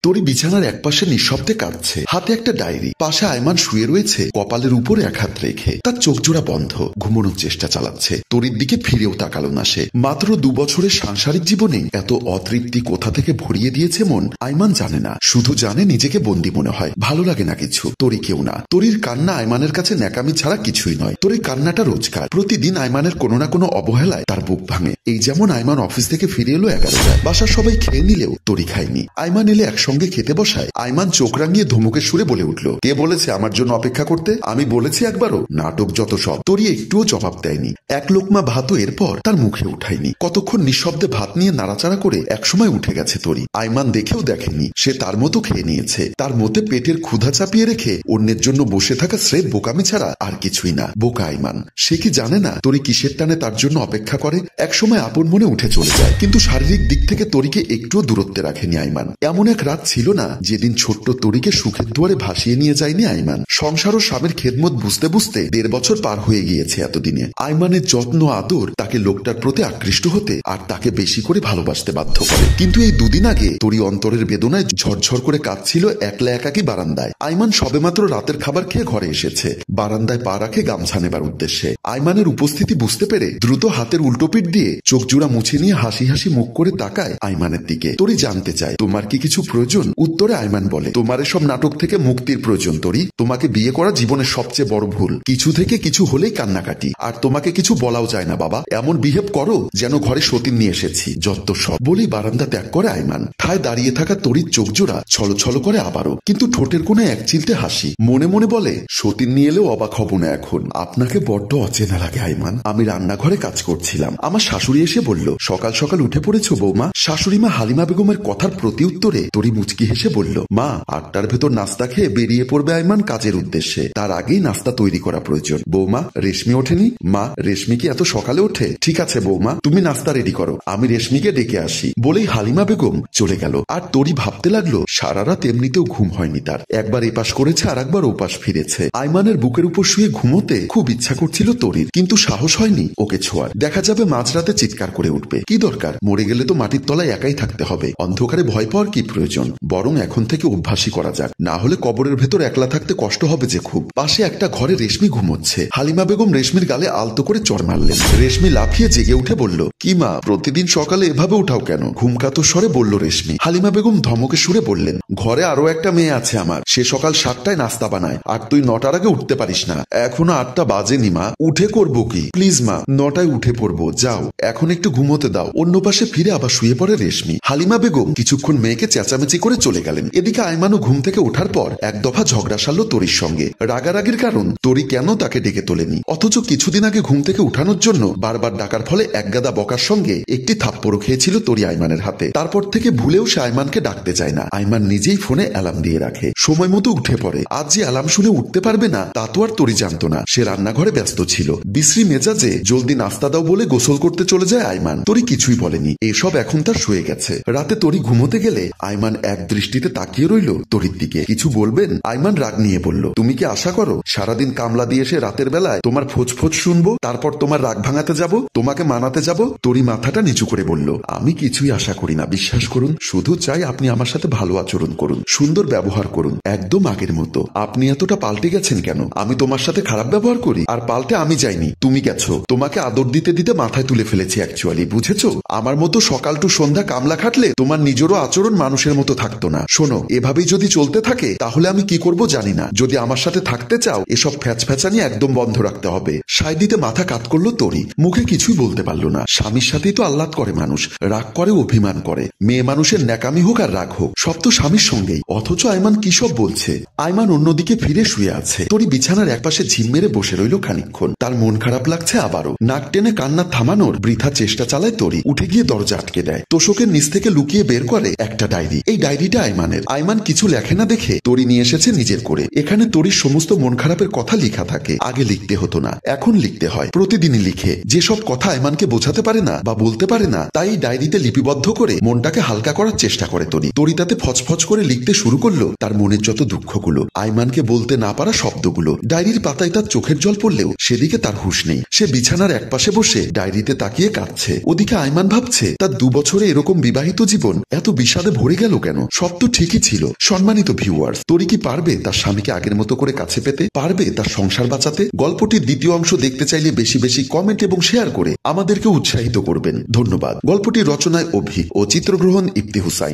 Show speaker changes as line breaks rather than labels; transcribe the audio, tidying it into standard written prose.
তরি বিছানার একপাশে নিঃশব্দে কাঁদছে, হাতে একটা ডায়েরি, পাশে আয়মান শুয়ে রয়েছে কপালের উপরে এক হাত রেখে। তার চোখ জোড়া বন্ধ, ঘুমানোর চেষ্টা চালাচ্ছে। তরির দিকে ফিরেও তাকালো না সে। মাত্র 2 বছরের সাংসারিক জীবনে এত অতৃপ্তি কোথা থেকে ভরিয়ে দিয়েছে মন আয়মান জানে না, শুধু জানে নিজেকে বন্দি মনে হয়, ভালো লাগে না কিছু। তরি কেউ না। তরির কান্না আয়মানের কাছে ন্যাকামি ছাড়া কিছুই নয়। তরির কান্নাটা রোজকার, প্রতিদিন আয়মানের কোনো না কোনো অবহেলায় তার বুক ভাঙে। এই যেমন আয়মান অফিস থেকে ফিরে এলো 11টায়, বাসার সবাই খেয়ে নিলেও তরি খায়নি। আয়মান এলে একসঙ্গে খেতে বসায়। আয়মান চোখ রাঙিয়ে ধমকের সুরে বলে উঠল, কে বলেছে আমার জন্য অপেক্ষা করতে? আমি বলেছি একবারও? নাটক যত সব। তরি একটুও জবাব দেয়নি। এক লোকমা ভাতও এরপর তার মুখে উঠায়নি। কতক্ষণ নিঃশব্দে ভাত নিয়ে নাড়াচাড়া করে একসময় উঠে গেছে তরি। আয়মান দেখেও দেখেনি, সে তার মতো খেয়ে নিয়েছে। তার মতে পেটের ক্ষুধা চাপিয়ে রেখে অন্যের জন্য বসে থাকা স্রেফ বোকামি ছাড়া আর কিছুই না। বোকা আয়মান। সে কি জানে না তরি কিসের টানে তার জন্য অপেক্ষা করে? একসময় আপন মনে উঠে চলে যায়, কিন্তু শারীরিক দিক থেকে তরিকে একটুও দূরত্বে রাখেনি আয়মান। এমন এক রাত ছিল না যেদিন ছোট্ট তরিকে সুখের দুয়ারে ভাসিয়ে নিয়ে যায়নি আয়মান। সংসার ও স্বামীর খেদমত বুঝতে বুঝতে 1.5 বছর পার হয়ে গিয়েছে এতদিনে। আয়মানের যত্ন আদর তাকে লোকটার প্রতি আকৃষ্ট হতে আর তাকে বেশি করে ভালোবাসতে বাধ্য করে। কিন্তু এই 2 দিন আগে তরি অন্তরের বেদনায় ঝরঝর করে কাঁদছিল একলা একাকি বারান্দায়। আয়মান সবেমাত্র রাতের খাবার খেয়ে ঘরে এসেছে, বারান্দায় পা রাখে গামছা নেবার উদ্দেশ্যে। আয়মানের উপস্থিতি বুঝতে পেরে দ্রুত হাতের উল্টোপিঠ দিয়ে চোখ জোড়া মুছে নিয়ে হাসি হাসি মুখ করে তাকায় আয়মানের দিকে। তরি জানতে চায়, তোমার কি কিছু প্রয়োজন? উত্তরে আয়মান বলে, তোমার এসব নাটক থেকে মুক্তির প্রয়োজন তরি। তোমাকে বিয়ে করা জীবনের সবচেয়ে বড় ভুল। কিছু থেকে কিছু হলেই কান্নাকাটি, আর তোমাকে কিছু বলাও যায় না বাবা। এমন বিহেভ করো যেন ঘরে সতীন নিয়ে এসেছি, যত সব। বলেই বারান্দা ত্যাগ করে আয়মান। ঠায় দাঁড়িয়ে থাকা তরির চোখ জোড়া ছলছল করে আবারও, কিন্তু ঠোঁটের কোণে এক চিলতে হাসি। মনে মনে বলে, সতীন নিয়ে এলেও অবাক হব না এখন। আপনাকে বড্ড অচেনা লাগে আয়মান। আমি রান্নাঘরে কাজ করছিলাম, আমার শাশুড়ি এসে বলল, সকাল সকাল উঠে পড়েছ বৌমা। শাশুড়ি মা হালিমা বেগমের কথার প্রতি উত্তরে তরি মুচকি হেসে বলল, মা 8টার ভেতর নাস্তা খেয়ে বেরিয়ে পড়বে আয়মান কাজের উদ্দেশ্যে। তার আগেই নাস্তা তৈরি করা প্রয়োজন। বৌমা, রেশমি ওঠেনি? মা, রেশমি কি এত সকালে ওঠে? ঠিক আছে বৌমা, তুমি নাস্তা রেডি করো, আমি রেশমিকে ডেকে আসি। বলেই হালিমা বেগম চলে গেল। আর তরি ভাবতে লাগলো, সারা রাত এমনিতেও ঘুম হয়নি তার। একবার এপাশ করেছে আর একবার ওপাশ ফিরেছে। আয়মানের বুকের উপর শুয়ে ঘুমোতে খুব ইচ্ছা করছিল তরির, কিন্তু সাহস হয়নি ওকে ছোঁয়ার। দেখা যাবে মাঝরাতে চিৎকার করে উঠবে। কি দরকার, মরে গেলে তো মাটির তলায় একাই থাকতে হবে। অন্ধকারে ভয় পাওয়ার কি প্রয়োজন? বরং এখন থেকে অভ্যাসই করা যাক, না হলে কবরের ভেতর একলা থাকতে কষ্ট হবে যে খুব। পাশে একটা ঘরে রেশমি ঘুমোচ্ছে। হালিমা বেগম রেশমির গালে আলতো করে চড় মারলেন। রেশমি লাফিয়ে জেগে উঠে বলল, কি মা, প্রতিদিন সকালে এভাবে উঠাও কেন? ঘুমকাতর স্বরে বলল রেশমি। হালিমা বেগম ধমকে সুরে বললেন, ঘরে আরো একটা মেয়ে আছে আমার, সে সকাল 7টায় নাস্তা বানায়, আর তুই 9টার আগে উঠতে পারিস না। এখনো 8টা বাজেনি মা, উঠে করবো কি? প্লিজ মা, 9টায় উঠে পড়বো, যাও এখন একটু ঘুমোতে দাও। অন্য পাশে ফিরে আবার শুয়ে পড়ে রেশমি। হালিমা বেগম কিছুক্ষণ মেয়েকে চেঁচামেচি করে চলে গেলেন। এদিকে আয়মানও ঘুম থেকে ওঠার পর এক দফা ঝগড়া সারল তরির সঙ্গে। রাগারাগির কারণ তরি কেন তাকে ডেকে তোলেনি, অথচ কিছুদিন আগে ঘুম থেকে উঠানোর জন্য বারবার ডাকার ফলে একগাদা বকার সঙ্গে একটি থাপ্পড়ও খেয়েছিল তরি আয়মানের হাতে। তারপর থেকে ভুলেও সে আয়মানকে ডাকতে চায় না। আয়মান নিজেই ফোনে অ্যালার্ম দিয়ে রাখে, সময় মতো উঠে পড়ে। আজ যে অ্যালার্ম শুনে উঠতে পারবে না তা তো আর তরি জানতো না। সে রান্নাঘরে ব্যস্ত ছিল। বিশ্রী মেজাজে জলদি নাস্তা দাও বলে গোসল করতে চলে যায় আয়মান। তরি কিছুই বলেনি, এসব এখন তার শুয়ে গেছে। রাতে তরি ঘুমোতে গেলে আয়মান এক দৃষ্টিতে তাকিয়ে রইল তরির দিকে। কিছু বলবেন? আয়মান রাগ নিয়ে বলল, তুমি কি আশা করো সারাদিন কামলা দিয়ে এসে রাতের বেলায় তোমার ফোঁচ ফোঁচ শুনবো, তারপর তোমার রাগ ভাঙাতে যাব, তোমাকে মানাতে যাব? তরি মাথাটা নিচু করে বলল, আমি কিছুই আশা করি না, বিশ্বাস করুন। শুধু চাই আপনি আমার সাথে ভালো আচরণ করুন, সুন্দর ব্যবহার করুন, একদম আগের মতো। আপনি এতটা পাল্টে গেছেন কেন? আমি তোমার সাথে খারাপ ব্যবহার করি? আর পাল্টে আমি যাইনি, তুমি গেছো। তোমাকে আদর দিতে দিতে মাথায় তুলে ফেলেছি অ্যাকচুয়ালি, বুঝেছো? আমার মতো সকাল টু সন্ধ্যা কামলা খাটলে তোমার নিজেরও আচরণ মানুষের মতো থাকতো না। শোনো, এভাবেই যদি চলতে থাকে তাহলে আমি কি করব জানি না। যদি আমার সাথে থাকতে চাও এসব ফ্যাচফ্যাচানি একদম বন্ধ রাখতে হবে। সায় দিতে মাথা কাত করলো তরি। মুখে কিছুই বলতে পারলো না। স্বামীর সাথেই তো আহ্লাদ করে মানুষ, রাগ করে, অভিমান করে। মেয়ে মানুষের ন্যাকামি হোক আর রাগ হোক, সব তো স্বামীর সঙ্গেই। অথচ আয়মান কি সব বলছে? আয়মান অন্যদিকে ফিরে শুয়ে আছে। তরি বিছানার একপাশে ঝিম মেরে বসে রইল খানিকক্ষণ। তার মন খারাপ লাগছে আবারও। নাক টেনে কান্না থামানোর বৃথা চেষ্টা চালায় তরি। উঠে গিয়ে দরজা আটকে দেয়। তোষকের নিচ থেকে লুকিয়ে বের করে একটা ডায়েরি। এই ডায়েরিটা আয়মানের। আয়মান কিছু লেখে না দেখে তরি নিয়ে এসেছে নিজের করে। এখানে তরির সমস্ত মন খারাপের কথা লেখা থাকে। আগে লিখতে হতো না, এখন লিখতে হয়। প্রতিদিনই লিখে। যেসব কথা আয়মানকে বোঝাতে পারে না বা বলতে পারে না, তাই ডায়েরিতে লিপিবদ্ধ করে মনটাকে হালকা করার চেষ্টা করে তরি। তরি তাতে ফচফচ করে লিখতে শুরু করলো তার মনের যত দুঃখগুলো, আয়মানকে বলতে না পারা শব্দগুলো। ডায়েরির পাতায় তার চোখের জল পড়লেও সেদিকে তার হুঁশ নেই। সে বিছানার একপাশে বসে ডায়েরিতে তাকিয়ে কাঁদছে। ওদিকে আয়মান ভাবছে, তার 2 বছরে এরকম বিবাহিত জীবন এত বিষাদে ভরে গেল কেন? কেন? সব তো ঠিকই ছিল। সম্মানিত ভিউয়ার্স, তরি কি পারবে তার স্বামীকে আগের মতো করে কাছে পেতে? পারবে তার সংসার বাঁচাতে? গল্পটির দ্বিতীয় অংশ দেখতে চাইলে বেশি বেশি কমেন্ট এবং শেয়ার করে আমাদেরকে উৎসাহিত করবেন। ধন্যবাদ। গল্পটির রচনায় অভি ও চিত্রগ্রহণ ইফতি হুসাইন।